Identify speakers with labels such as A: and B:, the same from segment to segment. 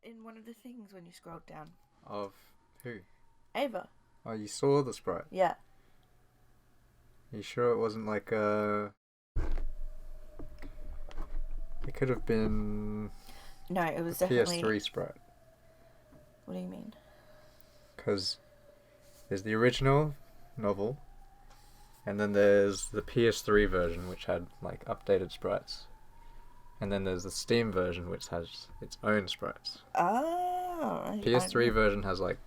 A: in one of the things when you scrolled down.
B: Of who?
A: Ava.
B: Oh, you saw the sprite.
A: Yeah.
B: You sure it wasn't like a... It could have been
A: No, it was
B: a
A: definitely...
B: PS3 sprite.
A: What do you mean?
B: Because there's the original novel, and then there's the PS3 version, which had like updated sprites. And then there's the Steam version, which has its own sprites.
A: Oh.
B: PS3 version has like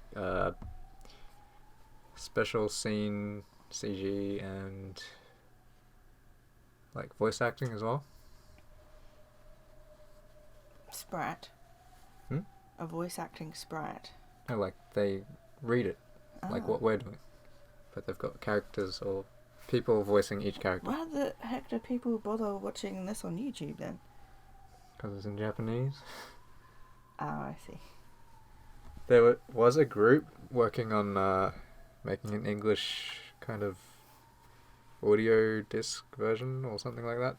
B: special scene CG and like voice acting as well.
A: Sprite.
B: Hmm?
A: A voice acting sprite.
B: No, like they read it, like what we're doing. But they've got characters or people voicing each character.
A: Why the heck do people bother watching this on YouTube then?
B: Because it's in Japanese.
A: Oh, I see.
B: There was a group working on making an English kind of audio disc version or something like that.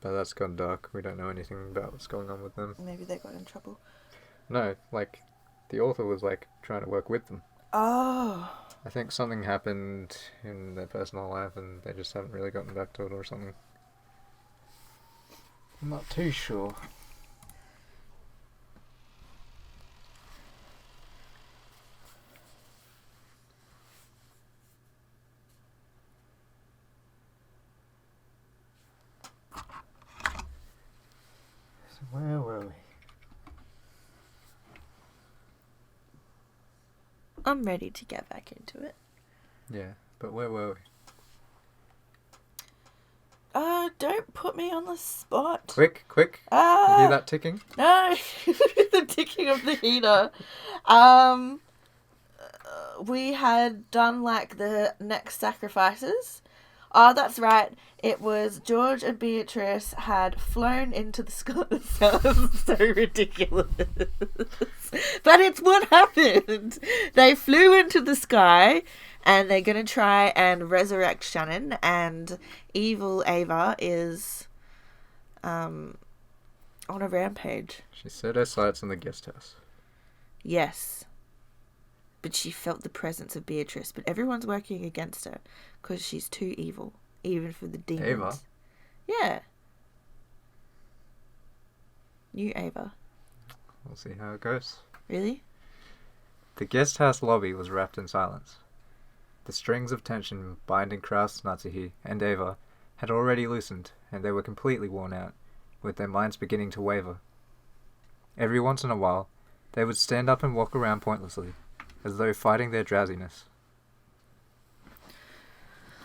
B: But that's gone dark. We don't know anything about what's going on with them.
A: Maybe they got in trouble.
B: No, like, the author was, like, trying to work with them.
A: Oh.
B: I think something happened in their personal life and they just haven't really gotten back to it or something. I'm not too sure. So where were we?
A: I'm ready to get back into it.
B: Yeah, but where were we?
A: Don't put me on the spot.
B: Quick! You hear that ticking?
A: No, the ticking of the heater. We had done like the next sacrifices. Oh, that's right. It was George and Beatrice had flown into the sky. That sounds so ridiculous. But it's what happened. They flew into the sky and they're going to try and resurrect Shannon. And evil Ava is on a rampage.
B: She set her sights on the guest house.
A: Yes. But she felt the presence of Beatrice. But everyone's working against her because she's too evil, even for the demons.
B: Ava?
A: Yeah. New Ava.
B: We'll see how it goes.
A: Really?
B: The guest house lobby was wrapped in silence. The strings of tension binding Kraus, Natsuhi, and Ava had already loosened, and they were completely worn out, with their minds beginning to waver. Every once in a while, they would stand up and walk around pointlessly, as though fighting their drowsiness.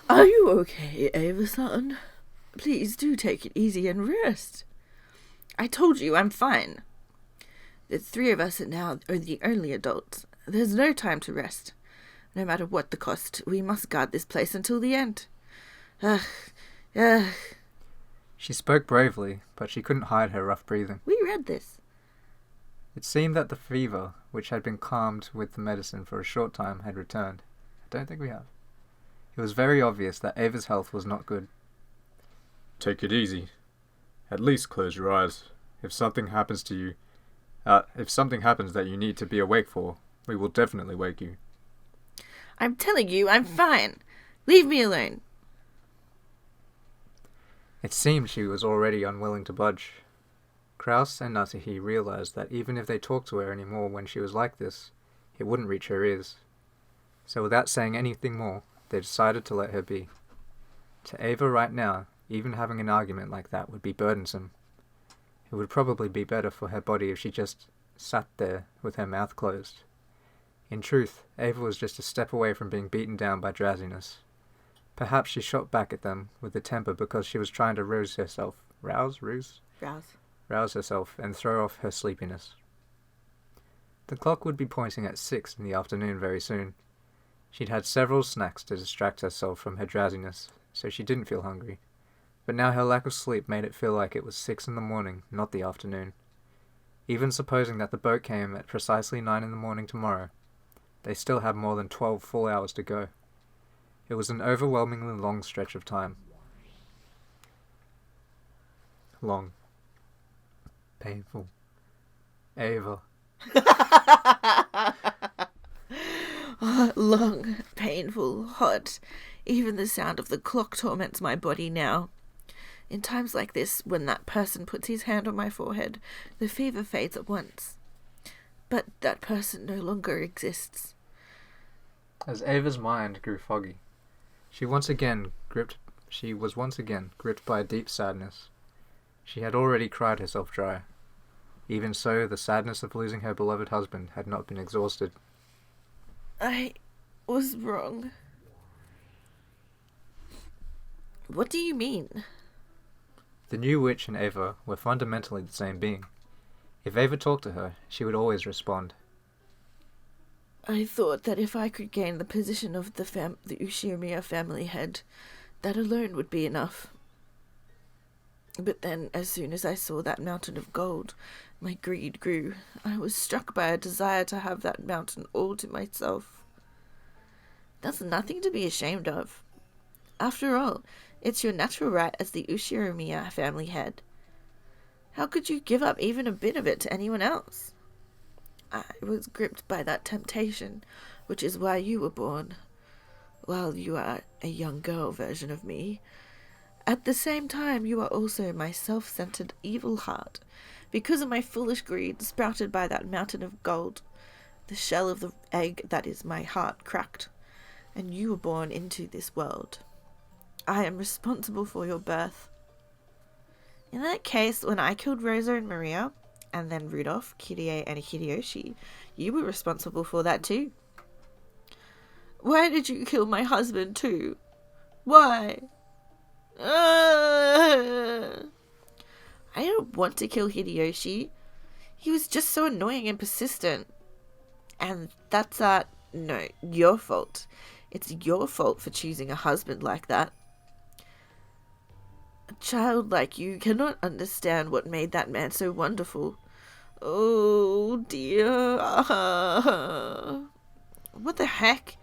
A: Are you okay, Ava-san? Please do take it easy and rest. I told you I'm fine. The three of us now are the only adults. There's no time to rest. No matter what the cost, we must guard this place until the end.
B: She spoke bravely, but she couldn't hide her rough breathing.
A: We read this.
B: It seemed that the fever, which had been calmed with the medicine for a short time, had returned. I don't think we have. It was very obvious that Ava's health was not good. Take it easy. At least close your eyes. If something happens to you, if something happens that you need to be awake for, we will definitely wake you.
A: I'm telling you, I'm fine. Leave me alone.
B: It seemed she was already unwilling to budge. Kraus and Natsuhi realized that even if they talked to her anymore when she was like this, it wouldn't reach her ears. So without saying anything more, they decided to let her be. To Ava right now, even having an argument like that would be burdensome. It would probably be better for her body if she just sat there with her mouth closed. In truth, Ava was just a step away from being beaten down by drowsiness. Perhaps she shot back at them with a temper because she was trying to rouse herself and throw off her sleepiness. The clock would be pointing at 6 in the afternoon very soon. She'd had several snacks to distract herself from her drowsiness, so she didn't feel hungry. But now her lack of sleep made it feel like it was 6 in the morning, not the afternoon. Even supposing that the boat came at precisely 9 in the morning tomorrow, they still had more than 12 full hours to go. It was an overwhelmingly long stretch of time. Long. Painful. Ava.
A: Long, painful, hot. Even the sound of the clock torments my body now. In times like this, when that person puts his hand on my forehead, the fever fades at once. But that person no longer exists.
B: As Ava's mind grew foggy, she was once again gripped by a deep sadness. She had already cried herself dry. Even so, the sadness of losing her beloved husband had not been exhausted.
A: I was wrong. What do you mean?
B: The new witch and Ava were fundamentally the same being. If Ava talked to her, she would always respond.
A: I thought that if I could gain the position of the Ushirimiya family head, that alone would be enough. But then, as soon as I saw that mountain of gold, my greed grew. I was struck by a desire to have that mountain all to myself. That's nothing to be ashamed of. After all, it's your natural right as the Ushirimiya family head. How could you give up even a bit of it to anyone else? I was gripped by that temptation, which is why you were born, while you are a young girl version of me. At the same time, you are also my self-centered evil heart, because of my foolish greed sprouted by that mountain of gold. The shell of the egg that is my heart cracked, and you were born into this world. I am responsible for your birth. In that case, when I killed Rosa and Maria, and then Rudolph, Kirie, and Hideyoshi, you were responsible for that too. Why did you kill my husband too? Why? I don't want to kill Hideyoshi. He was just so annoying and persistent. And that's no, your fault. It's your fault for choosing a husband like that. A child like you cannot understand what made that man so wonderful. Oh dear. What the heck?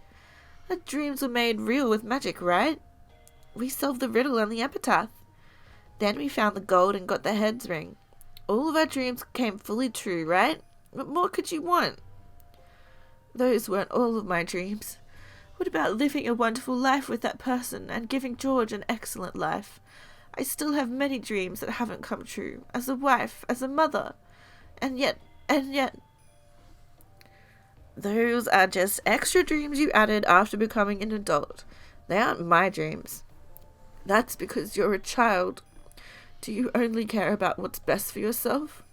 A: Our dreams were made real with magic, right? We solved the riddle and the epitaph. Then we found the gold and got the head's ring. All of our dreams came fully true, right? What more could you want? Those weren't all of my dreams. What about living a wonderful life with that person and giving George an excellent life? I still have many dreams that haven't come true, as a wife, as a mother. And yet, those are just extra dreams you added after becoming an adult. They aren't my dreams. That's because you're a child. Do you only care about what's best for yourself?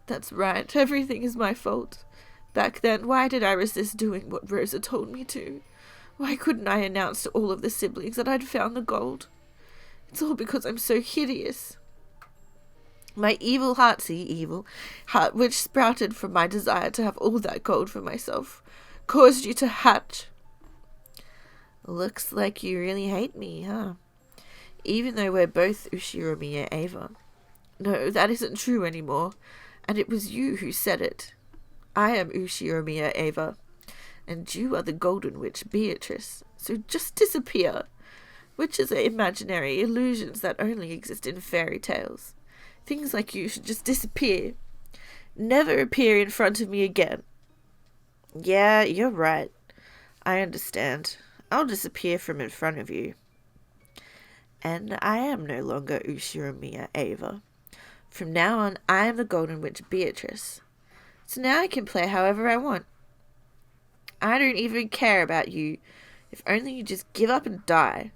A: That's right, everything is my fault. Back then, why did I resist doing what Rosa told me to? Why couldn't I announce to all of the siblings that I'd found the gold? It's all because I'm so hideous. My evil heart, which sprouted from my desire to have all that gold for myself, caused you to hatch. Looks like you really hate me, huh? Even though we're both Ushirimiya Ava. No, that isn't true anymore, and it was you who said it. I am Ushirimiya Ava, and you are the Golden Witch Beatrice, so just disappear. Witches are imaginary illusions that only exist in fairy tales. Things like you should just disappear. Never appear in front of me again. Yeah, you're right. I understand. I'll disappear from in front of you. And I am no longer Ushirimiya Ava. From now on, I am the Golden Witch Beatrice. So now I can play however I want. I don't even care about you. If only you just give up and die.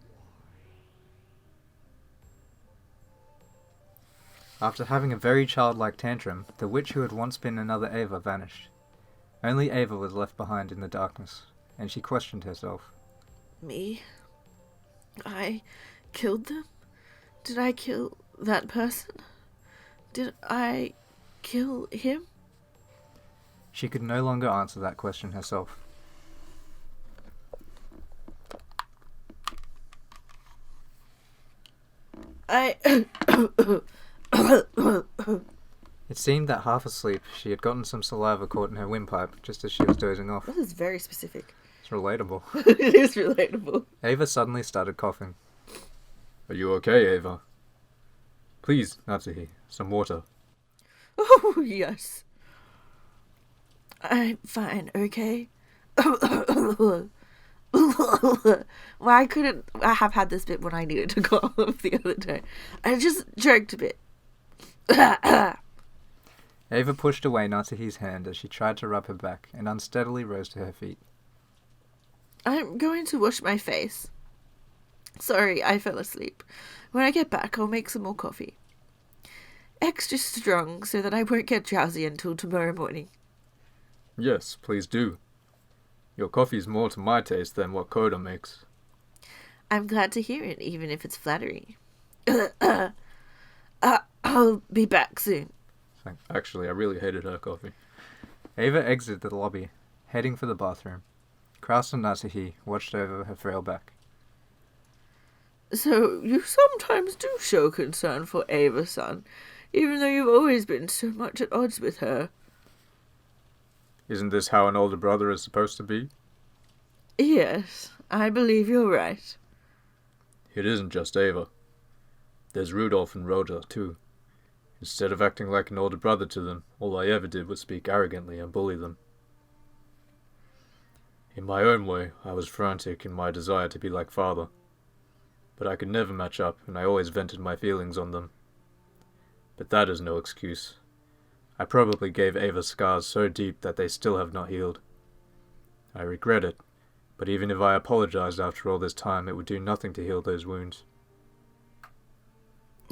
B: After having a very childlike tantrum, the witch who had once been another Ava vanished. Only Ava was left behind in the darkness, and she questioned herself.
A: Me? I killed them? Did I kill that person? Did I kill him?
B: She could no longer answer that question herself. It seemed that half asleep, she had gotten some saliva caught in her windpipe just as she was dozing off.
A: That is very specific.
B: It's relatable.
A: It is relatable.
B: Ava suddenly started coughing. Are you okay, Ava? Please, Natsuhi, some water.
A: Oh, yes. I'm fine, okay? Why couldn't I have had this bit when I needed to go off the other day? I just jerked a bit.
B: Ava pushed away Natsuhi's hand as she tried to rub her back and unsteadily rose to her feet.
A: I'm going to wash my face. Sorry, I fell asleep. When I get back, I'll make some more coffee. Extra strong so that I won't get drowsy until tomorrow morning.
C: Yes, please do. Your coffee's more to my taste than what Koro makes.
A: I'm glad to hear it, even if it's flattery. I'll be back soon.
C: Actually, I really hated her coffee.
B: Ava exited the lobby, heading for the bathroom. Kraus and Natsuhi watched over her frail back.
A: So, you sometimes do show concern for Ava-san, even though you've always been so much at odds with her.
C: Isn't this how an older brother is supposed to be?
A: Yes, I believe you're right.
C: It isn't just Ava. There's Rudolph and Rhoda, too. Instead of acting like an older brother to them, all I ever did was speak arrogantly and bully them. In my own way, I was frantic in my desire to be like father. But I could never match up, and I always vented my feelings on them. But that is no excuse. I probably gave Ava scars so deep that they still have not healed. I regret it, but even if I apologized after all this time, it would do nothing to heal those wounds.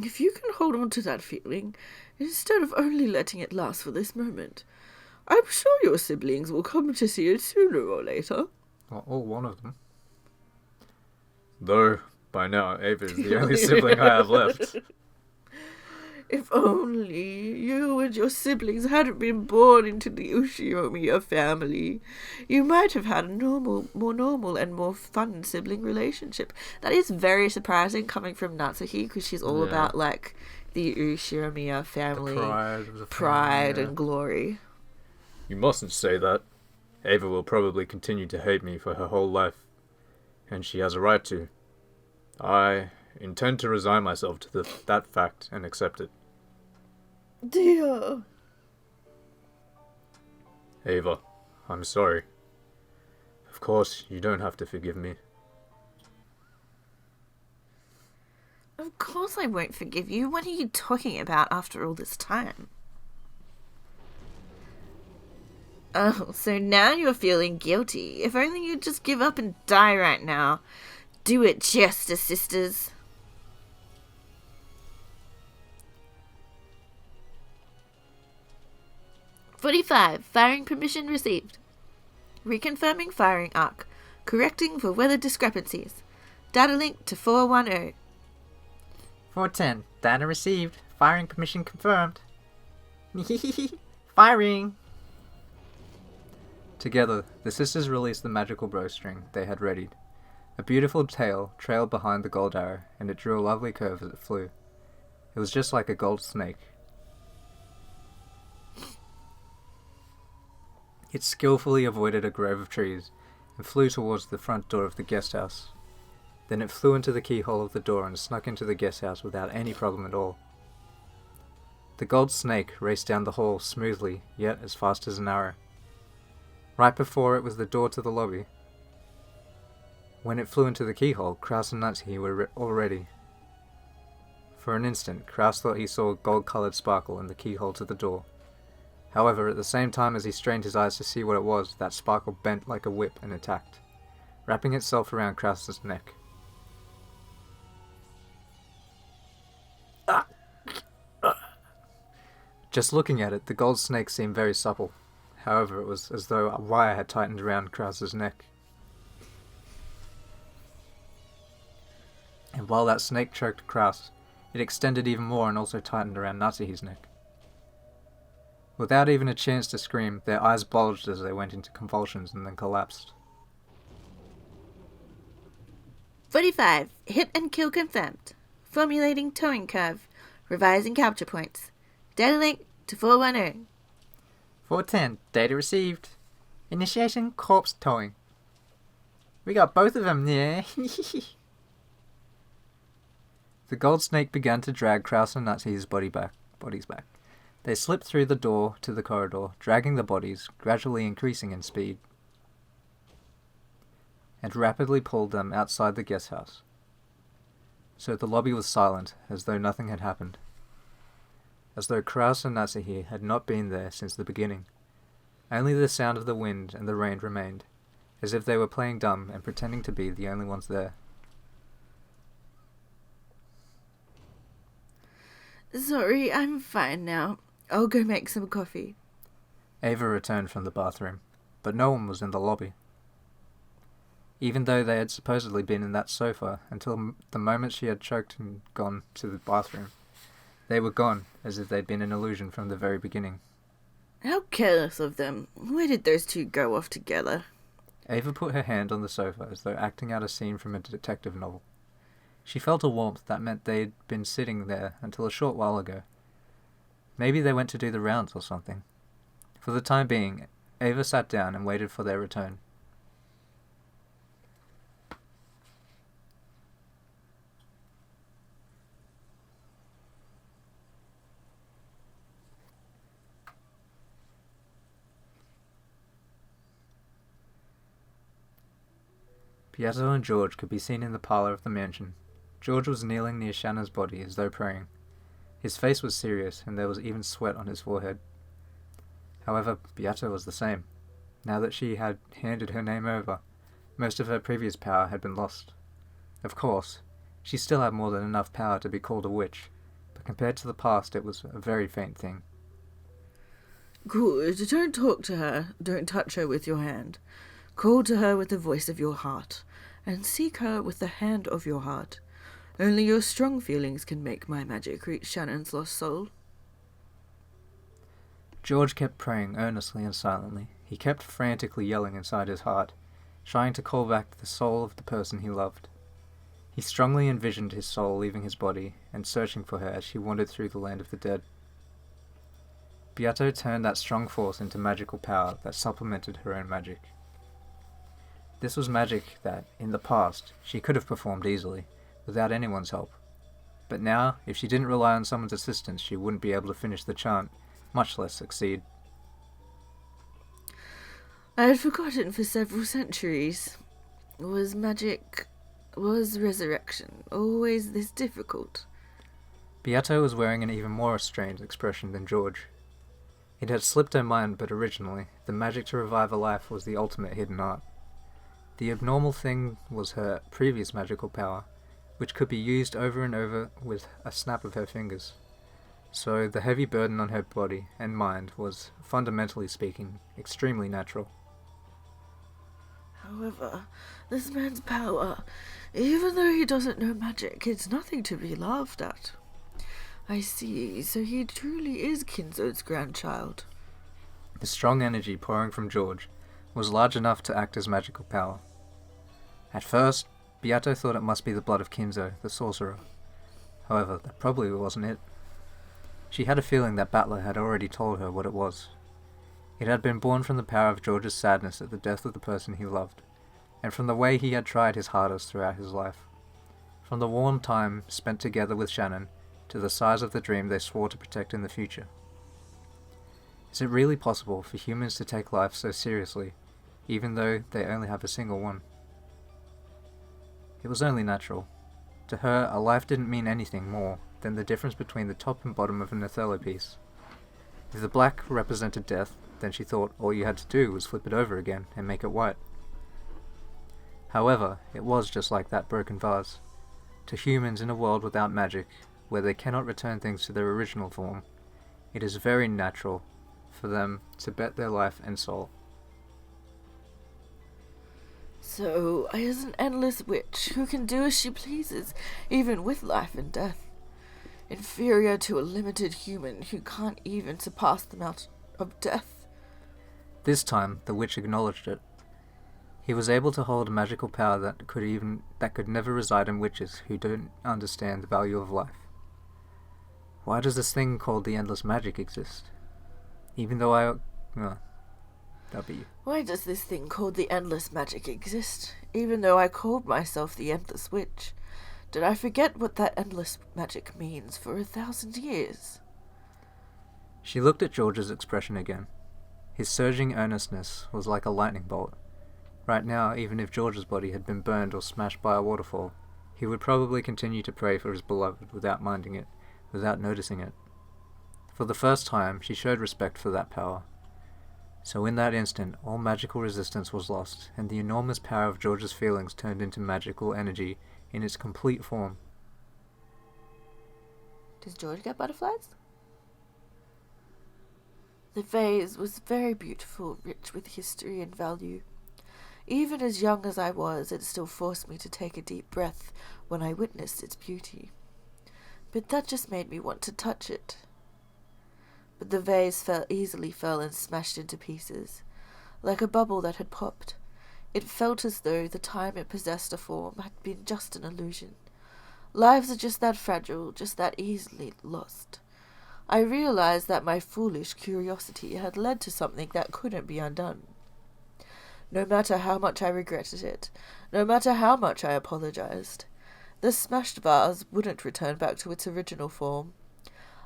A: If you can hold on to that feeling, instead of only letting it last for this moment, I'm sure your siblings will come to see it sooner or later.
B: Well, all one of them.
C: Though, by now, Ava is the only sibling I have left.
A: If only you and your siblings hadn't been born into the Ushiomiya family, you might have had a more normal and more fun sibling relationship. That is very surprising coming from Natsuhi, because she's all about, like, the Ushiomiya family.
B: The pride of the
A: pride
B: family,
A: and glory.
C: You mustn't say that. Ava will probably continue to hate me for her whole life, and she has a right to. I intend to resign myself to that fact and accept it.
A: Dear.
C: Ava, I'm sorry. Of course, you don't have to forgive me.
A: Of course I won't forgive you. What are you talking about after all this time? Oh, so now you're feeling guilty. If only you'd just give up and die right now. Do it, Chester sisters. "45. Firing permission received. Reconfirming firing arc. Correcting for weather discrepancies. Data link to 410.
B: 410. Data received. Firing permission confirmed. Firing! Together, the sisters released the magical bowstring they had readied. A beautiful tail trailed behind the gold arrow, and it drew a lovely curve as it flew. It was just like a gold snake. It skillfully avoided a grove of trees and flew towards the front door of the guest house. Then it flew into the keyhole of the door and snuck into the guest house without any problem at all. The gold snake raced down the hall smoothly, yet as fast as an arrow. Right before it was the door to the lobby. When it flew into the keyhole, Kraus and Natsuhi were already. For an instant, Kraus thought he saw a gold-coloured sparkle in the keyhole to the door. However, at the same time as he strained his eyes to see what it was, that sparkle bent like a whip and attacked, wrapping itself around Kraus's neck. Just looking at it, the gold snake seemed very supple. However, it was as though a wire had tightened around Kraus's neck. And while that snake choked Kraus, it extended even more and also tightened around Natsuhi's neck. Without even a chance to scream, their eyes bulged as they went into convulsions and then collapsed.
A: 45. Hit and kill confirmed. Formulating towing curve. Revising capture points. Data link to 410.
B: 410. Data received. Initiation corpse towing. We got both of them, yeah. The gold snake began to drag Kraus and Natsuhi's bodies back. They slipped through the door to the corridor, dragging the bodies, gradually increasing in speed, and rapidly pulled them outside the guest house. So the lobby was silent, as though nothing had happened. As though Kraus and Natsuhi had not been there since the beginning. Only the sound of the wind and the rain remained, as if they were playing dumb and pretending to be the only ones there.
A: Sorry, I'm fine now. I'll go make some coffee.
B: Ava returned from the bathroom, but no one was in the lobby. Even though they had supposedly been in that sofa until the moment she had choked and gone to the bathroom, they were gone, as if they'd been an illusion from the very beginning.
A: How careless of them. Where did those two go off together?
B: Ava put her hand on the sofa as though acting out a scene from a detective novel. She felt a warmth that meant they'd been sitting there until a short while ago. Maybe they went to do the rounds or something. For the time being, Ava sat down and waited for their return. Beato and George could be seen in the parlour of the mansion. George was kneeling near Shannon's body as though praying. His face was serious, and there was even sweat on his forehead. However, Beato was the same. Now that she had handed her name over, most of her previous power had been lost. Of course, she still had more than enough power to be called a witch, but compared to the past it was a very faint thing.
A: Good, don't talk to her, don't touch her with your hand. Call to her with the voice of your heart, and seek her with the hand of your heart. Only your strong feelings can make my magic reach Shannon's lost soul.
B: George kept praying earnestly and silently. He kept frantically yelling inside his heart, trying to call back the soul of the person he loved. He strongly envisioned his soul leaving his body and searching for her as she wandered through the land of the dead. Beato turned that strong force into magical power that supplemented her own magic. This was magic that, in the past, she could have performed easily, without anyone's help. But now, if she didn't rely on someone's assistance, she wouldn't be able to finish the chant, much less succeed.
A: I had forgotten for several centuries. Was resurrection always this difficult?
B: Beato was wearing an even more strange expression than George. It had slipped her mind, but originally, the magic to revive a life was the ultimate hidden art. The abnormal thing was her previous magical power, which could be used over and over with a snap of her fingers. So the heavy burden on her body and mind was, fundamentally speaking, extremely natural.
A: However, this man's power, even though he doesn't know magic, it's nothing to be laughed at. I see, so he truly is Kinzo's grandchild.
B: The strong energy pouring from George was large enough to act as magical power. At first, Beato thought it must be the blood of Kinzo, the sorcerer. However, that probably wasn't it. She had a feeling that Battler had already told her what it was. It had been born from the power of George's sadness at the death of the person he loved, and from the way he had tried his hardest throughout his life. From the warm time spent together with Shannon, to the size of the dream they swore to protect in the future. Is it really possible for humans to take life so seriously, even though they only have a single one? It was only natural. To her, a life didn't mean anything more than the difference between the top and bottom of an Othello piece. If the black represented death, then she thought all you had to do was flip it over again and make it white. However, it was just like that broken vase. To humans in a world without magic, where they cannot return things to their original form, it is very natural for them to bet their life and soul.
A: So, I is an endless witch who can do as she pleases, even with life and death. Inferior to a limited human who can't even surpass the amount of death.
B: This time, the witch acknowledged it. He was able to hold a magical power that could never reside in witches who don't understand the value of life. Why does this thing called the endless magic exist? Even though that'll be you.
A: Why does this thing called the endless magic exist, even though I called myself the endless witch? Did I forget what that endless magic means for 1,000 years?
B: She looked at George's expression again. His surging earnestness was like a lightning bolt. Right now, even if George's body had been burned or smashed by a waterfall, he would probably continue to pray for his beloved without minding it, without noticing it. For the first time, she showed respect for that power. So in that instant, all magical resistance was lost, and the enormous power of George's feelings turned into magical energy in its complete form.
A: Does George get butterflies? The vase was very beautiful, rich with history and value. Even as young as I was, it still forced me to take a deep breath when I witnessed its beauty. But that just made me want to touch it. But the vase easily fell and smashed into pieces, like a bubble that had popped. It felt as though the time it possessed a form had been just an illusion. Lives are just that fragile, just that easily lost. I realized that my foolish curiosity had led to something that couldn't be undone. No matter how much I regretted it, no matter how much I apologized, the smashed vase wouldn't return back to its original form.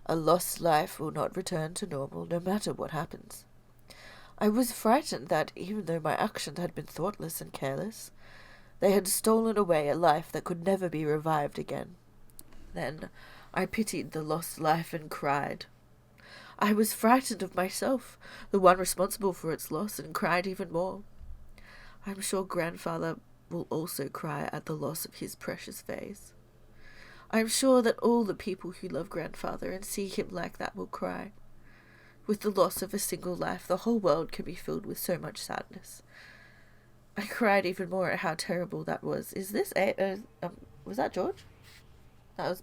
A: A lost life will not return to normal no matter what happens. I was frightened that, even though my actions had been thoughtless and careless, they had stolen away a life that could never be revived again. Then I pitied the lost life and cried. I was frightened of myself, the one responsible for its loss, and cried even more. I'm sure Grandfather will also cry at the loss of his precious vase. I'm sure that all the people who love Grandfather and see him like that will cry. With the loss of a single life, the whole world can be filled with so much sadness. I cried even more at how terrible that was. Is this was that George? That was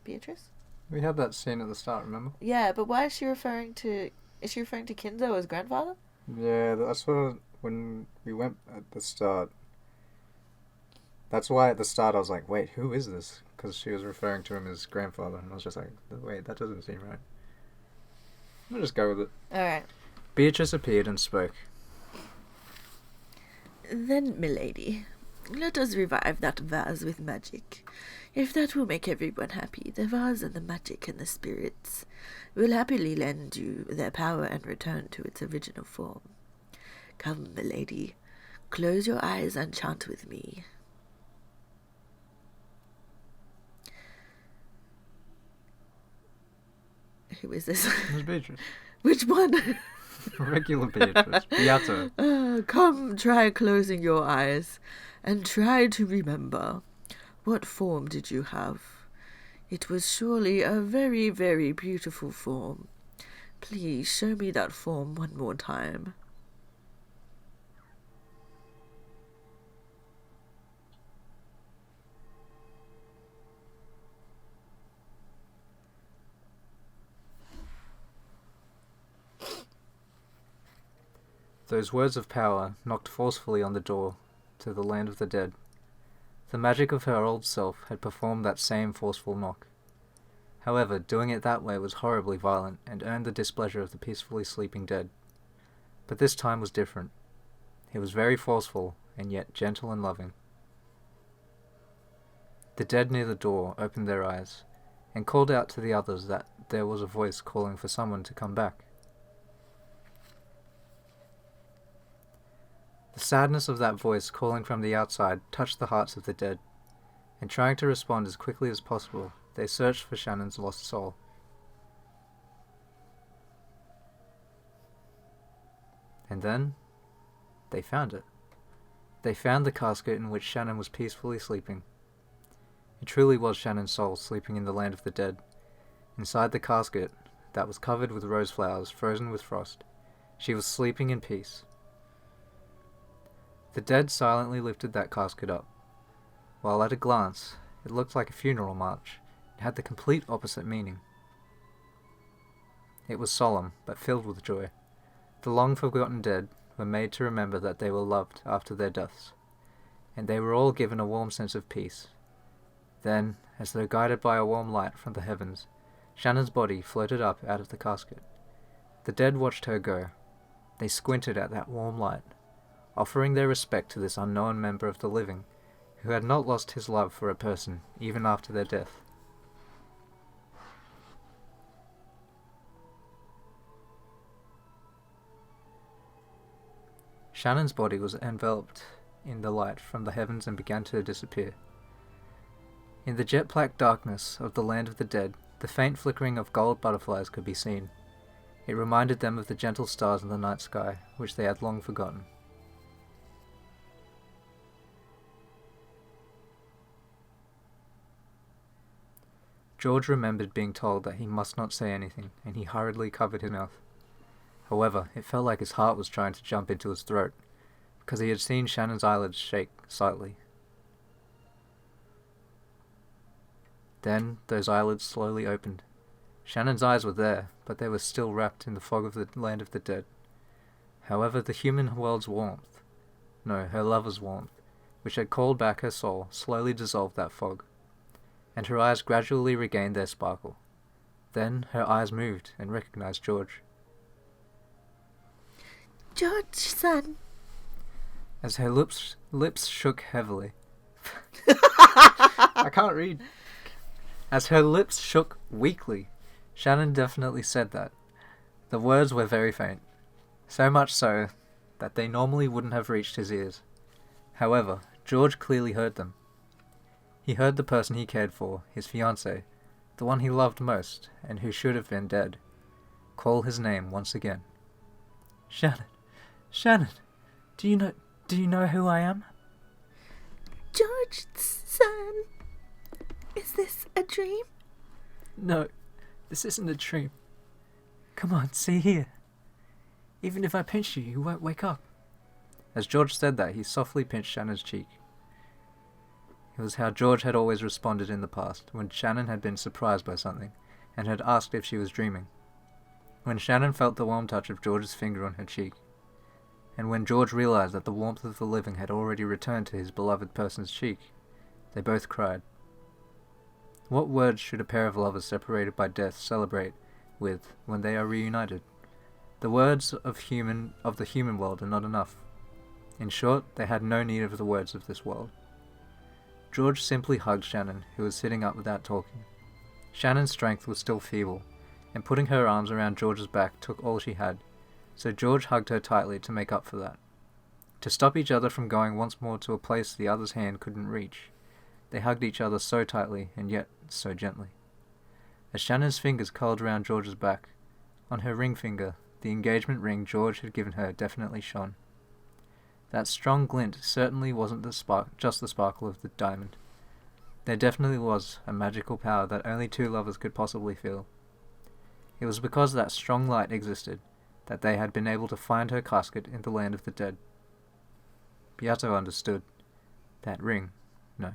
A: Beatrice?
B: We had that scene at the start, remember?
A: Yeah, but why is she referring to... Is she referring to Kinzo as grandfather?
B: Yeah, that's what... When we went at the start... That's why at the start I was like, wait, who is this? Because she was referring to him as grandfather, and I was just like, wait, that doesn't seem right. I'll just go with it.
A: Alright.
B: Beatrice appeared and spoke.
A: Then, milady, let us revive that vase with magic. If that will make everyone happy, the vase and the magic and the spirits will happily lend you their power and return to its original form. Come, milady, close your eyes and chant with me. Who is this?
B: It's Beatrice.
A: Which one?
B: Regular Beatrice. Beato.
A: Come, try closing your eyes, and try to remember. What form did you have? It was surely a very, very beautiful form. Please show me that form one more time.
B: Those words of power knocked forcefully on the door to the land of the dead. The magic of her old self had performed that same forceful knock. However, doing it that way was horribly violent and earned the displeasure of the peacefully sleeping dead. But this time was different. It was very forceful and yet gentle and loving. The dead near the door opened their eyes and called out to the others that there was a voice calling for someone to come back. The sadness of that voice calling from the outside touched the hearts of the dead, and trying to respond as quickly as possible, they searched for Shannon's lost soul. And then, they found it. They found the casket in which Shannon was peacefully sleeping. It truly was Shannon's soul sleeping in the land of the dead. Inside the casket, that was covered with rose flowers frozen with frost, she was sleeping in peace. The dead silently lifted that casket up. While at a glance, it looked like a funeral march, it had the complete opposite meaning. It was solemn, but filled with joy. The long-forgotten dead were made to remember that they were loved after their deaths, and they were all given a warm sense of peace. Then, as though guided by a warm light from the heavens, Shannon's body floated up out of the casket. The dead watched her go. They squinted at that warm light, offering their respect to this unknown member of the living, who had not lost his love for a person even after their death. Shannon's body was enveloped in the light from the heavens and began to disappear. In the jet-black darkness of the land of the dead, the faint flickering of gold butterflies could be seen. It reminded them of the gentle stars in the night sky, which they had long forgotten. George remembered being told that he must not say anything, and he hurriedly covered his mouth. However, it felt like his heart was trying to jump into his throat, because he had seen Shannon's eyelids shake slightly. Then those eyelids slowly opened. Shannon's eyes were there, but they were still wrapped in the fog of the land of the dead. However, the human world's warmth, no, her lover's warmth, which had called back her soul, slowly dissolved that fog, and her eyes gradually regained their sparkle. Then her eyes moved and recognized George.
A: George-san.
B: As her lips shook heavily. I can't read. As her lips shook weakly. Shannon definitely said that. The words were very faint, so much so that they normally wouldn't have reached his ears. However, George clearly heard them. He heard the person he cared for, his fiancée, the one he loved most, and who should have been dead, call his name once again. Shannon, Shannon, do you know who I am?
A: George-san, is this a dream?
B: No, this isn't a dream. Come on, see here. Even if I pinch you, you won't wake up. As George said that, he softly pinched Shannon's cheek. It was how George had always responded in the past, when Shannon had been surprised by something, and had asked if she was dreaming. When Shannon felt the warm touch of George's finger on her cheek, and when George realized that the warmth of the living had already returned to his beloved person's cheek, they both cried. What words should a pair of lovers separated by death celebrate with when they are reunited? The words of the human world are not enough. In short, they had no need of the words of this world. George simply hugged Shannon, who was sitting up without talking. Shannon's strength was still feeble, and putting her arms around George's back took all she had, so George hugged her tightly to make up for that. To stop each other from going once more to a place the other's hand couldn't reach, they hugged each other so tightly and yet so gently. As Shannon's fingers curled around George's back, on her ring finger, the engagement ring George had given her definitely shone. That strong glint certainly wasn't just the sparkle of the diamond. There definitely was a magical power that only two lovers could possibly feel. It was because that strong light existed that they had been able to find her casket in the land of the dead. Beato understood. That ring, no.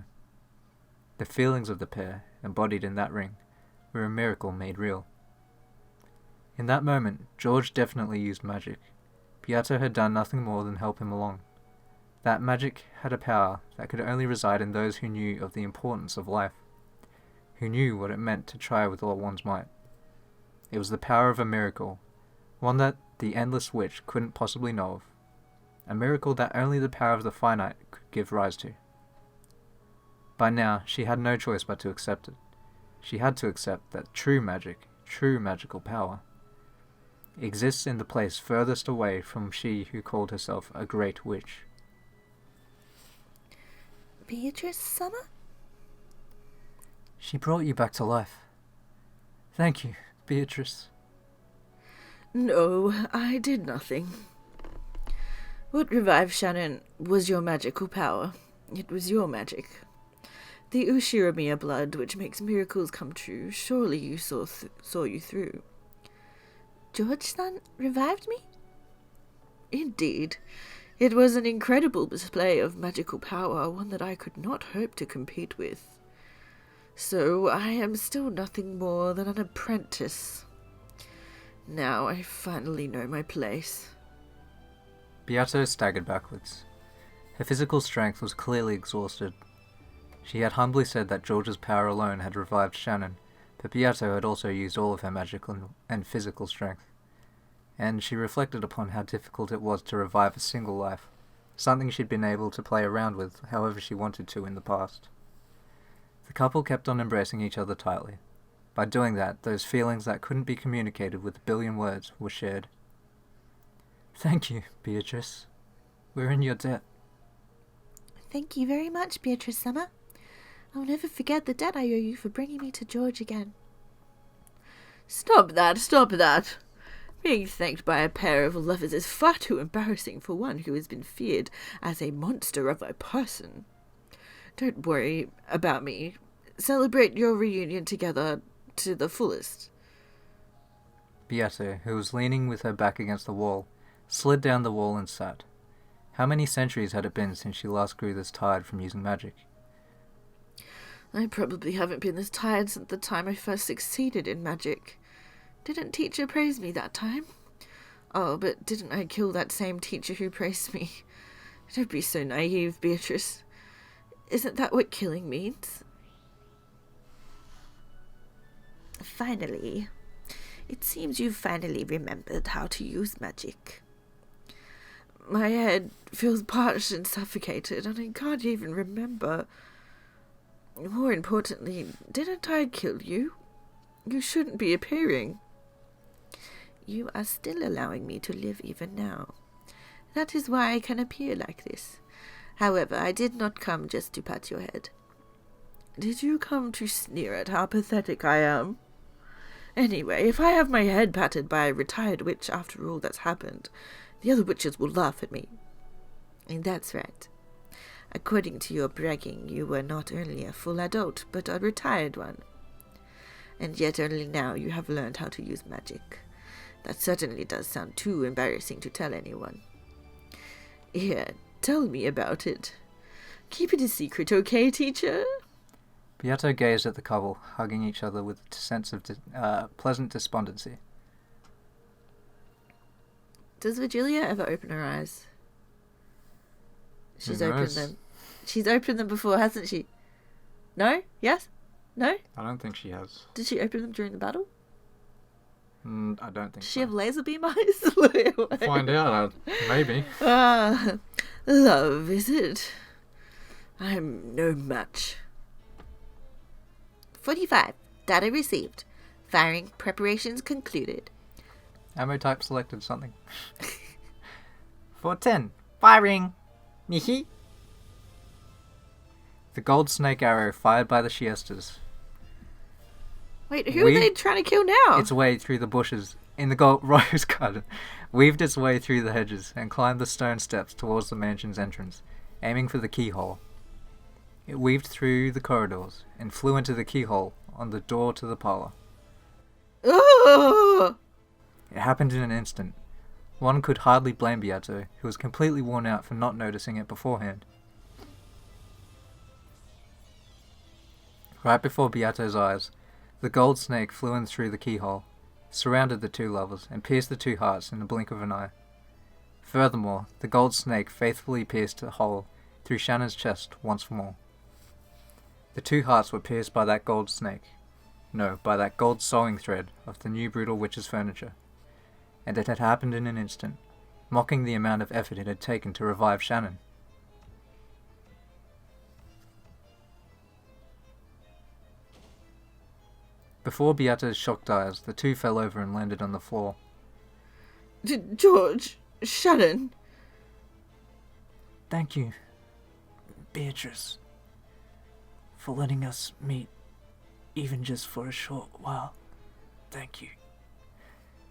B: The feelings of the pair, embodied in that ring, were a miracle made real. In that moment, George definitely used magic. Beato had done nothing more than help him along. That magic had a power that could only reside in those who knew of the importance of life, who knew what it meant to try with all one's might. It was the power of a miracle, one that the endless witch couldn't possibly know of, a miracle that only the power of the finite could give rise to. By now, she had no choice but to accept it. She had to accept that true magic, true magical power, exists in the place furthest away from she who called herself a great witch.
A: Beatrice-sama?
B: She brought you back to life. Thank you, Beatrice.
A: No, I did nothing. What revived Shannon was your magical power. It was your magic. The Ushiramiya blood, which makes miracles come true, surely you saw you through. George-san revived me? Indeed. It was an incredible display of magical power, one that I could not hope to compete with. So I am still nothing more than an apprentice. Now I finally know my place.
B: Beato staggered backwards. Her physical strength was clearly exhausted. She had humbly said that George's power alone had revived Shannon, but Beato had also used all of her magical and physical strength. And she reflected upon how difficult it was to revive a single life, something she'd been able to play around with however she wanted to in the past. The couple kept on embracing each other tightly. By doing that, those feelings that couldn't be communicated with a billion words were shared. Thank you, Beatrice. We're in your debt.
A: Thank you very much, Beatrice-sama. I'll never forget the debt I owe you for bringing me to George again. Stop that. Being thanked by a pair of lovers is far too embarrassing for one who has been feared as a monster of a person. Don't worry about me. Celebrate your reunion together to the fullest.
B: Beato, who was leaning with her back against the wall, slid down the wall and sat. How many centuries had it been since she last grew this tired from using magic?
A: I probably haven't been this tired since the time I first succeeded in magic. Didn't teacher praise me that time? Oh, but didn't I kill that same teacher who praised me? Don't be so naive, Beatrice. Isn't that what killing means? Finally. It seems you've finally remembered how to use magic. My head feels parched and suffocated, and I can't even remember. More importantly, didn't I kill you? You shouldn't be appearing. You are still allowing me to live even now. That is why I can appear like this. However, I did not come just to pat your head. Did you come to sneer at how pathetic I am? Anyway, if I have my head patted by a retired witch after all that's happened, the other witches will laugh at me. And that's right. According to your bragging, you were not only a full adult, but a retired one. And yet only now you have learned how to use magic. That certainly does sound too embarrassing to tell anyone. Here, tell me about it. Keep it a secret, okay, teacher?
B: Beato gazed at the couple, hugging each other with a sense of pleasant despondency.
A: Does Virgilia ever open her eyes? She's
B: Who
A: opened
B: knows?
A: them. She's opened them before, hasn't she? No? Yes? No?
B: I don't think she has.
A: Did she open them during the battle?
B: I don't think
A: Does
B: so.
A: she have laser beam eyes?
B: Find out, maybe.
A: Ah, love, is it? I'm no match. 45. Data received. Firing preparations concluded.
B: Ammo type selected something. 410. Firing! Nihi! The gold snake arrow fired by the Shiestas.
A: Wait, who are they trying to kill now?
B: Its way through the bushes in the gold rose garden, weaved its way through the hedges, and climbed the stone steps towards the mansion's entrance, aiming for the keyhole. It weaved through the corridors, and flew into the keyhole on the door to the parlour.
A: Ugh!
B: It happened in an instant. One could hardly blame Beato, who was completely worn out for not noticing it beforehand. Right before Beato's eyes, the gold snake flew in through the keyhole, surrounded the two lovers, and pierced the two hearts in the blink of an eye. Furthermore, the gold snake faithfully pierced a hole through Shannon's chest once more. The two hearts were pierced by that gold snake. No, by that gold sewing thread of the new brutal witch's furniture. And it had happened in an instant, mocking the amount of effort it had taken to revive Shannon. Before Beato's shocked eyes, the two fell over and landed on the floor.
A: George, Shannon.
B: Thank you, Beatrice, for letting us meet, even just for a short while. Thank you.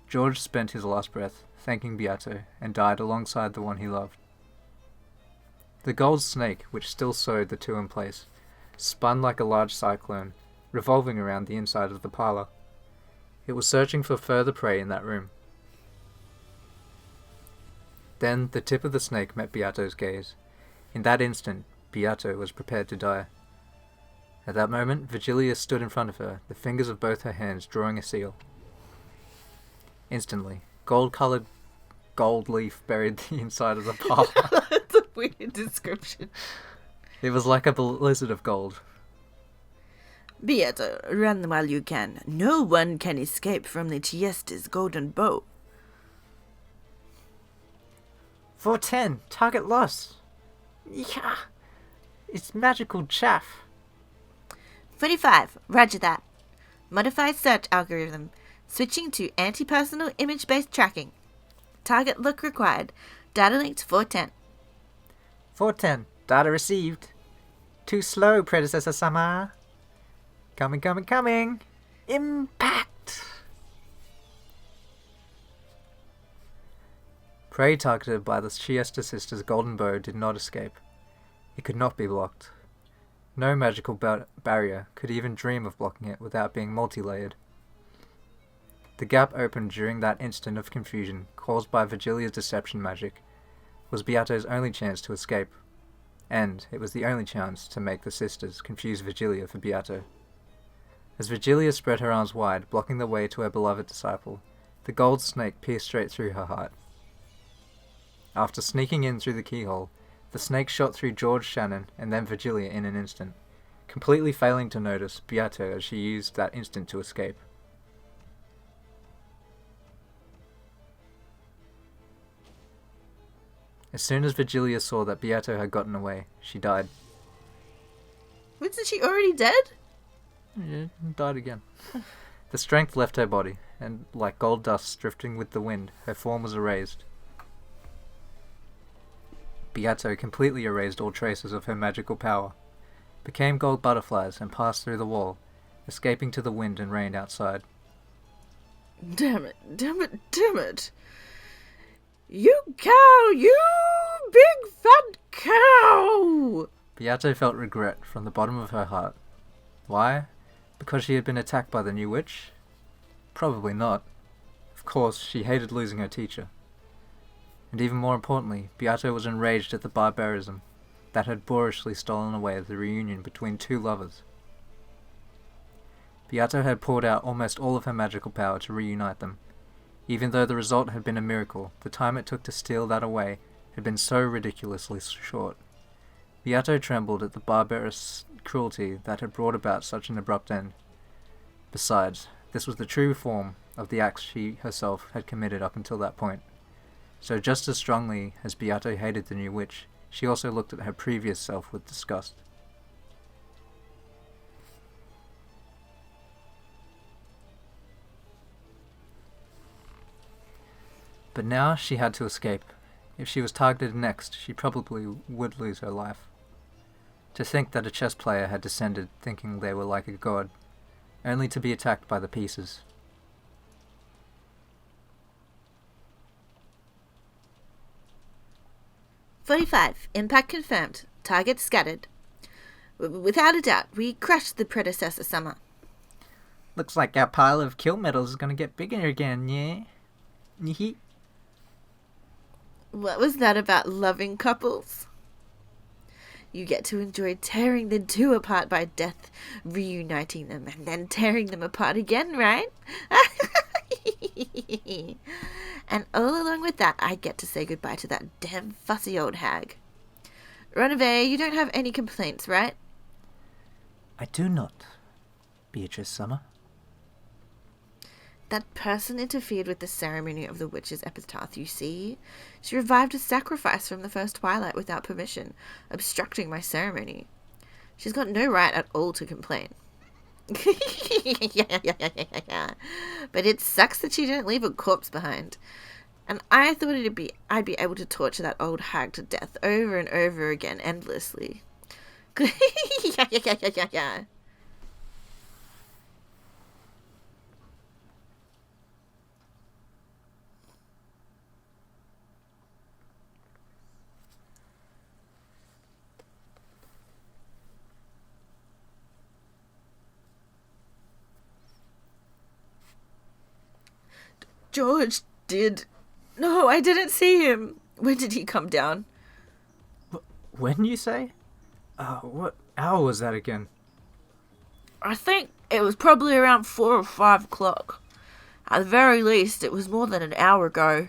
B: George spent his last breath, thanking Beato, and died alongside the one he loved. The gold snake, which still sewed the two in place, spun like a large cyclone, revolving around the inside of the parlour. It was searching for further prey in that room. Then the tip of the snake met Beato's gaze. In that instant, Beato was prepared to die. At that moment, Virgilia stood in front of her, the fingers of both her hands drawing a seal. Instantly, gold-coloured gold leaf buried the inside of the parlour.
A: That's a weird description.
B: It was like a blizzard of gold.
A: Beato, run while you can. No one can escape from the Chiesta's golden bow.
B: 410, target lost. Yeah, it's magical chaff.
A: 45, roger that. Modified search algorithm. Switching to anti-personal image-based tracking. Target look required. Data linked 410.
B: 410. Data received. Too slow, predecessor-sama. Coming, coming, coming. Impact! Prey targeted by the Siesta Sisters' golden bow did not escape. It could not be blocked. No magical barrier could even dream of blocking it without being multi-layered. The gap opened during that instant of confusion caused by Virgilia's deception magic was Beato's only chance to escape, and it was the only chance to make the sisters confuse Virgilia for Beato. As Virgilia spread her arms wide, blocking the way to her beloved disciple, the gold snake pierced straight through her heart. After sneaking in through the keyhole, the snake shot through George, Shannon, and then Virgilia in an instant, completely failing to notice Beato as she used that instant to escape. As soon as Virgilia saw that Beato had gotten away, she died.
A: Wasn't she already dead?
B: Yeah, died again. The strength left her body, and like gold dust drifting with the wind, her form was erased. Beato completely erased all traces of her magical power, became gold butterflies and passed through the wall, escaping to the wind and rain outside.
A: Damn it, damn it, damn it. You cow, you big fat cow!
B: Beato felt regret from the bottom of her heart. Why? Because she had been attacked by the new witch? Probably not. Of course, she hated losing her teacher. And even more importantly, Beato was enraged at the barbarism that had boorishly stolen away the reunion between two lovers. Beato had poured out almost all of her magical power to reunite them. Even though the result had been a miracle, the time it took to steal that away had been so ridiculously short. Beato trembled at the barbarous cruelty that had brought about such an abrupt end. Besides, this was the true form of the acts she herself had committed up until that point. So just as strongly as Beato hated the new witch, she also looked at her previous self with disgust. But now she had to escape. If she was targeted next, she probably would lose her life. To think that a chess player had descended thinking they were like a god, only to be attacked by the pieces.
A: "45. Impact confirmed. Target scattered. Without a doubt, we crushed the predecessor summer."
B: Looks like our pile of kill medals is gonna get bigger again, yeah?
A: What was that about loving couples? You get to enjoy tearing the two apart by death, reuniting them, and then tearing them apart again, right? And all along with that, I get to say goodbye to that damn fussy old hag. Runaway, you don't have any complaints, right?
B: I do not, Beatrice Summer.
A: That person interfered with the ceremony of the witch's epitaph, you see. She revived a sacrifice from the first twilight without permission, obstructing my ceremony. She's got no right at all to complain. Yeah. But it sucks that she didn't leave a corpse behind. And I thought I'd be able to torture that old hag to death over and over again, endlessly. Yeah. George did. No, I didn't see him. When did he come down?
B: When, you say? What hour was that again?
A: I think it was probably around 4 or 5 o'clock. At the very least, it was more than an hour ago.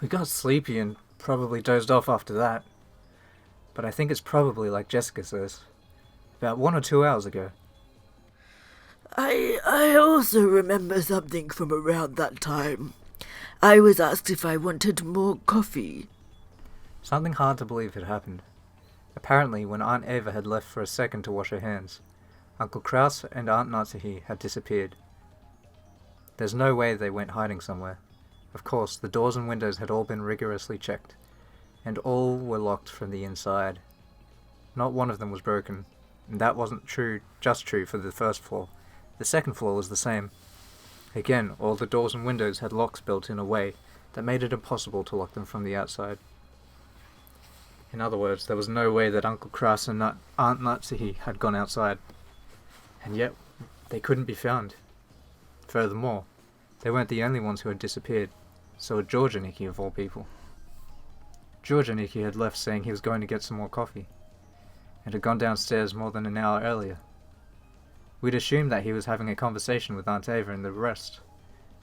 B: We got sleepy and probably dozed off after that. But I think it's probably like Jessica says. About 1 or 2 hours ago.
A: I also remember something from around that time. I was asked if I wanted more coffee.
B: Something hard to believe had happened. Apparently, when Aunt Eva had left for a second to wash her hands, Uncle Kraus and Aunt Natsuhi had disappeared. There's no way they went hiding somewhere. Of course, the doors and windows had all been rigorously checked, and all were locked from the inside. Not one of them was broken, and that wasn't just true for the first floor. The second floor was the same. Again, all the doors and windows had locks built in a way that made it impossible to lock them from the outside. In other words, there was no way that Uncle Kraus and Aunt Natsuhi had gone outside, and yet they couldn't be found. Furthermore, they weren't the only ones who had disappeared, so had George Aniki of all people. George Aniki had left saying he was going to get some more coffee, and had gone downstairs more than an hour earlier. We'd assumed that he was having a conversation with Aunt Ava and the rest,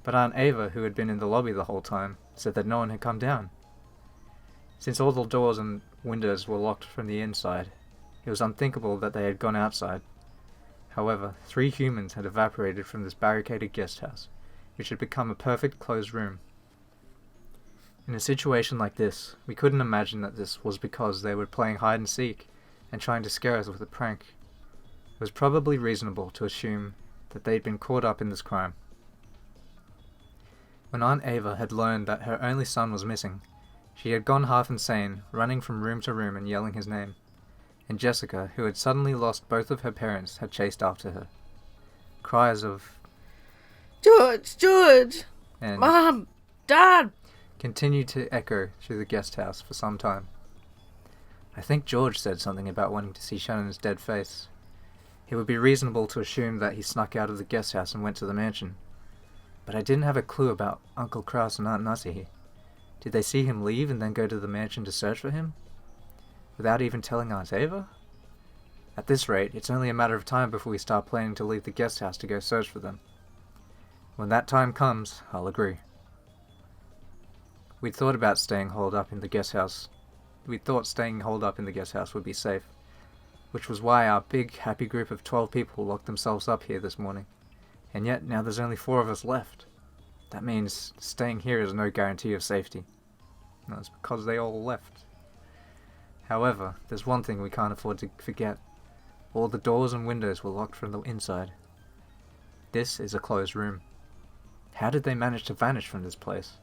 B: but Aunt Ava, who had been in the lobby the whole time, said that no one had come down. Since all the doors and windows were locked from the inside, it was unthinkable that they had gone outside. However, 3 humans had evaporated from this barricaded guest house, which had become a perfect closed room. In a situation like this, we couldn't imagine that this was because they were playing hide and seek and trying to scare us with a prank. It was probably reasonable to assume that they'd been caught up in this crime. When Aunt Ava had learned that her only son was missing, she had gone half insane, running from room to room and yelling his name, and Jessica, who had suddenly lost both of her parents, had chased after her. Cries of
A: George!
B: and
A: Mom! Dad!
B: continued to echo through the guest house for some time. I think George said something about wanting to see Shannon's dead face. It would be reasonable to assume that he snuck out of the guest house and went to the mansion. But I didn't have a clue about Uncle Kraus and Aunt Natsuhi. Did they see him leave and then go to the mansion to search for him? Without even telling Aunt Ava? At this rate, it's only a matter of time before we start planning to leave the guest house to go search for them. When that time comes, I'll agree. We'd thought about staying holed up in the guest house. We thought staying holed up in the guest house would be safe, which was why our big, happy group of 12 people locked themselves up here this morning. And yet, now there's only 4 of us left. That means staying here is no guarantee of safety. That's because they all left. However, there's one thing we can't afford to forget. All the doors and windows were locked from the inside. This is a closed room. How did they manage to vanish from this place?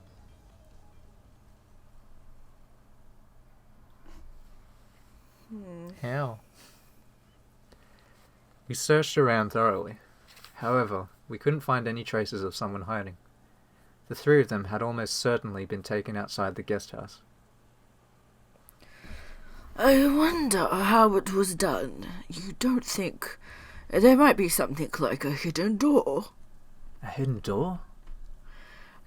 B: How? We searched around thoroughly. However, we couldn't find any traces of someone hiding. The 3 of them had almost certainly been taken outside the guest house.
A: I wonder how it was done. You don't think there might be something like a hidden door?
B: A hidden door?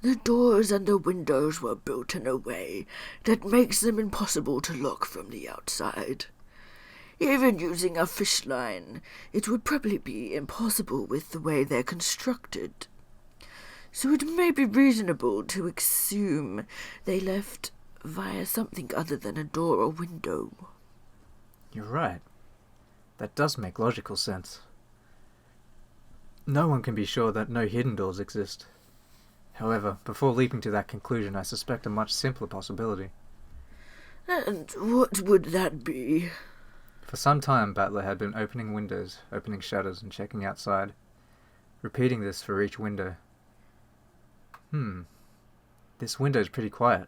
A: The doors and the windows were built in a way that makes them impossible to lock from the outside. Even using a fish line, it would probably be impossible with the way they're constructed. So it may be reasonable to assume they left via something other than a door or window.
B: You're right. That does make logical sense. No one can be sure that no hidden doors exist. However, before leaping to that conclusion, I suspect a much simpler possibility.
A: And what would that be?
B: For some time, Battler had been opening windows, opening shutters, and checking outside, repeating this for each window. This window's pretty quiet.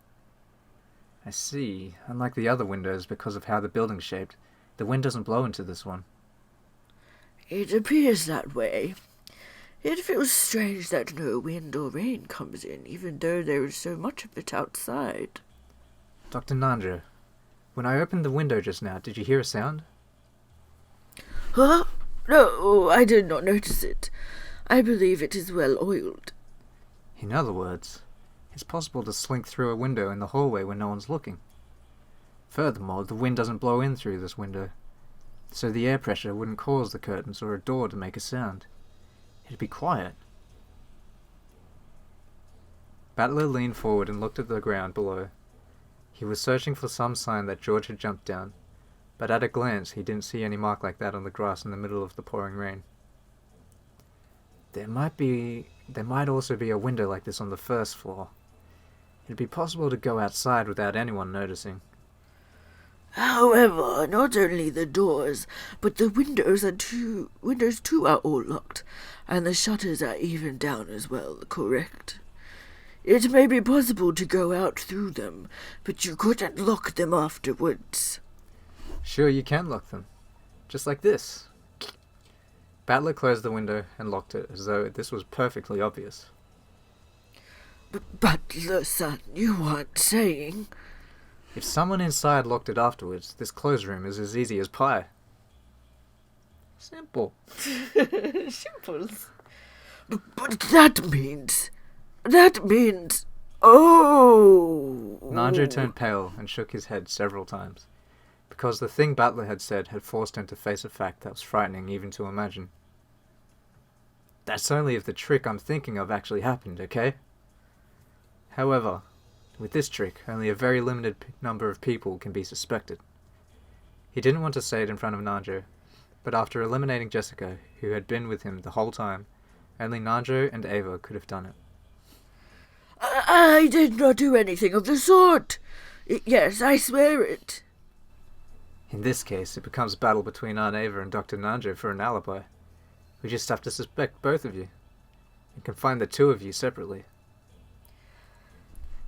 B: I see. Unlike the other windows, because of how the building's shaped, the wind doesn't blow into this one.
A: It appears that way. It feels strange that no wind or rain comes in, even though there is so much of it outside.
B: Dr. Nanja, when I opened the window just now, did you hear a sound?
A: Huh? No, I did not notice it. I believe it is well oiled.
B: In other words, it's possible to slink through a window in the hallway when no one's looking. Furthermore, the wind doesn't blow in through this window, so the air pressure wouldn't cause the curtains or a door to make a sound. It'd be quiet. Battler leaned forward and looked at the ground below. He was searching for some sign that George had jumped down, but at a glance he didn't see any mark like that on the grass in the middle of the pouring rain. There might also be a window like this on the first floor. It'd be possible to go outside without anyone noticing.
A: However, not only the doors, but the windows too are all locked, and the shutters are even down as well, correct?
D: It may be possible to go out through them, but you couldn't lock them afterwards.
B: Sure, you can lock them. Just like this. Battler closed the window and locked it, as though this was perfectly obvious.
D: Butler-son, you aren't saying...
B: If someone inside locked it afterwards, this closed room is as easy as pie. Simple.
A: Simples.
D: But that means... Oh!
B: Nanjo turned pale and shook his head several times, because the thing Battler had said had forced him to face a fact that was frightening even to imagine. That's only if the trick I'm thinking of actually happened, okay? However, with this trick, only a very limited number of people can be suspected. He didn't want to say it in front of Nanjo, but after eliminating Jessica, who had been with him the whole time, only Nanjo and Ava could have done it.
D: I did not do anything of the sort. Yes, I swear it.
B: In this case, it becomes a battle between Aunt Ava and Dr. Nanjo for an alibi. We just have to suspect both of you, and confine the two of you separately.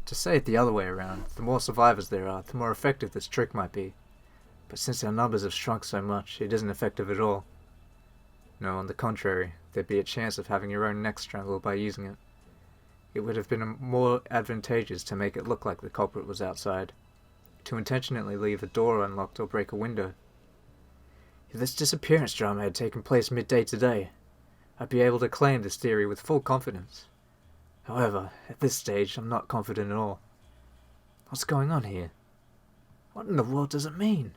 B: To say it the other way around, the more survivors there are, the more effective this trick might be. But since our numbers have shrunk so much, it isn't effective at all. No, on the contrary, there'd be a chance of having your own neck strangled by using it. It would have been more advantageous to make it look like the culprit was outside, to intentionally leave a door unlocked or break a window. If this disappearance drama had taken place midday today, I'd be able to claim this theory with full confidence. However, at this stage, I'm not confident at all. What's going on here? What in the world does it mean?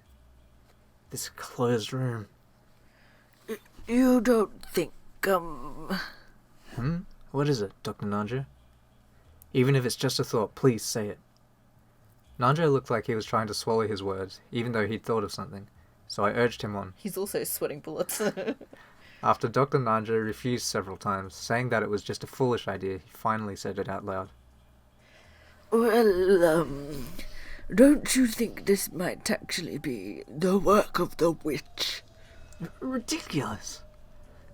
B: This closed room.
D: You don't think,
B: What is it, Dr. Nanjo? Even if it's just a thought, please say it. Nanjo looked like he was trying to swallow his words, even though he'd thought of something, so I urged him on.
A: He's also sweating bullets.
B: After Dr. Nanjo refused several times, saying that it was just a foolish idea, he finally said it out loud.
D: Well, don't you think this might actually be the work of the witch?
B: Ridiculous!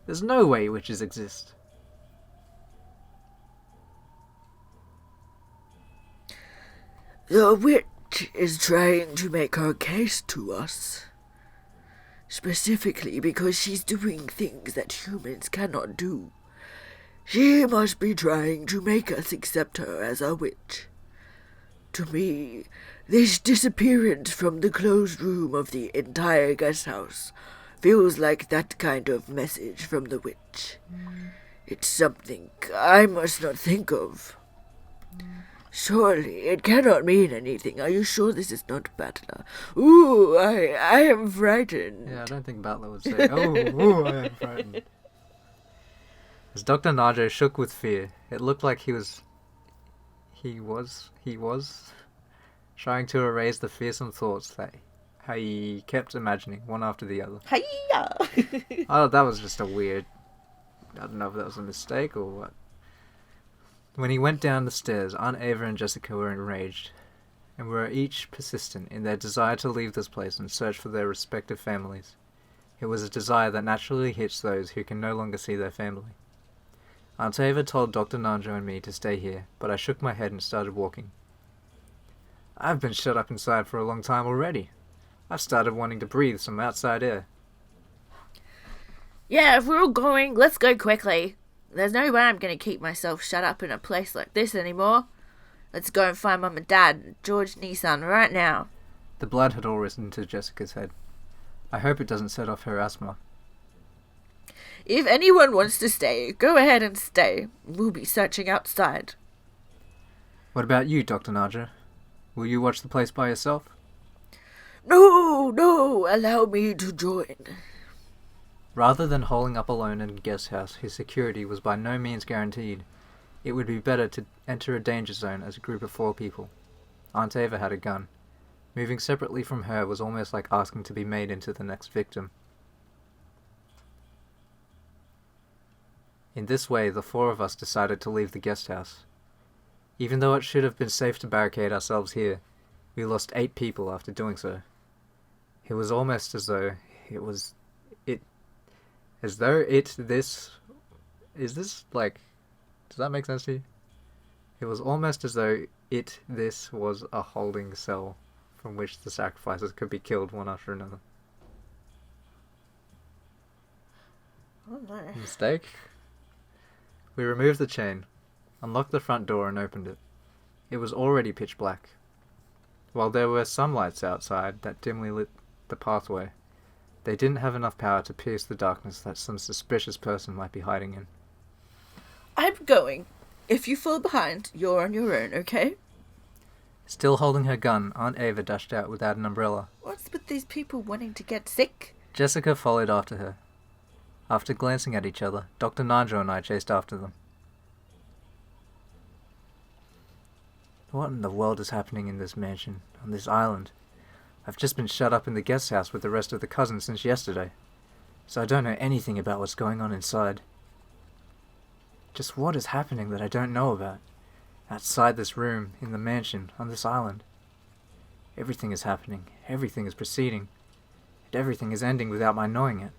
B: There's no way witches exist.
D: The witch is trying to make her case to us. Specifically because she's doing things that humans cannot do. She must be trying to make us accept her as a witch. To me, this disappearance from the closed room of the entire guest house feels like that kind of message from the witch. It's something I must not think of. Surely it cannot mean anything. Are you sure this is not Battler? Ooh, I am frightened.
B: Yeah, I don't think Battler would say, oh, I am frightened. As Dr. Nanjo shook with fear, it looked like he was trying to erase the fearsome thoughts that he kept imagining, one after the other.
A: Hiya!
B: Oh, that was just a weird... I don't know if that was a mistake or what. When he went down the stairs, Aunt Ava and Jessica were enraged, and were each persistent in their desire to leave this place and search for their respective families. It was a desire that naturally hits those who can no longer see their family. Aunt Ava told Dr. Nanjo and me to stay here, but I shook my head and started walking. I've been shut up inside for a long time already. I've started wanting to breathe some outside air.
E: Yeah, if we're all going, let's go quickly. There's no way I'm going to keep myself shut up in a place like this anymore. Let's go and find Mum and Dad, George and Nissan, right now.
B: The blood had all risen to Jessica's head. I hope it doesn't set off her asthma.
E: If anyone wants to stay, go ahead and stay. We'll be searching outside.
B: What about you, Dr. Nanjo? Will you watch the place by yourself?
D: No, allow me to join.
B: Rather than holing up alone in a guest house whose security was by no means guaranteed, it would be better to enter a danger zone as a group of 4 people. Aunt Ava had a gun. Moving separately from her was almost like asking to be made into the next victim. In this way, the 4 of us decided to leave the guest house. Even though it should have been safe to barricade ourselves here, we lost 8 people after doing so. It was almost as though does that make sense to you? It was almost as though this was a holding cell from which the sacrifices could be killed one after another.
A: Oh no.
B: Mistake? We removed the chain, unlocked the front door and opened it. It was already pitch black. While there were some lights outside that dimly lit the pathway, they didn't have enough power to pierce the darkness that some suspicious person might be hiding in.
E: I'm going. If you fall behind, you're on your own, okay?
B: Still holding her gun, Aunt Ava dashed out without an umbrella.
E: What's with these people wanting to get sick?
B: Jessica followed after her. After glancing at each other, Dr. Nigel and I chased after them. What in the world is happening in this mansion, on this island? I've just been shut up in the guest house with the rest of the cousins since yesterday, so I don't know anything about what's going on inside. Just what is happening that I don't know about? Outside this room, in the mansion, on this island. Everything is happening, everything is proceeding, and everything is ending without my knowing it.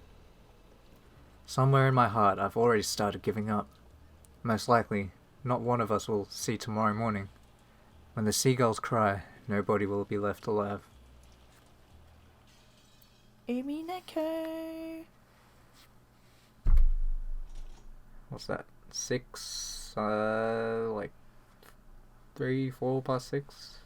B: Somewhere in my heart I've already started giving up. Most likely, not one of us will see tomorrow morning. When the seagulls cry, nobody will be left alive.
E: Umineko.
B: What's that? 6? 3, 4 past 6?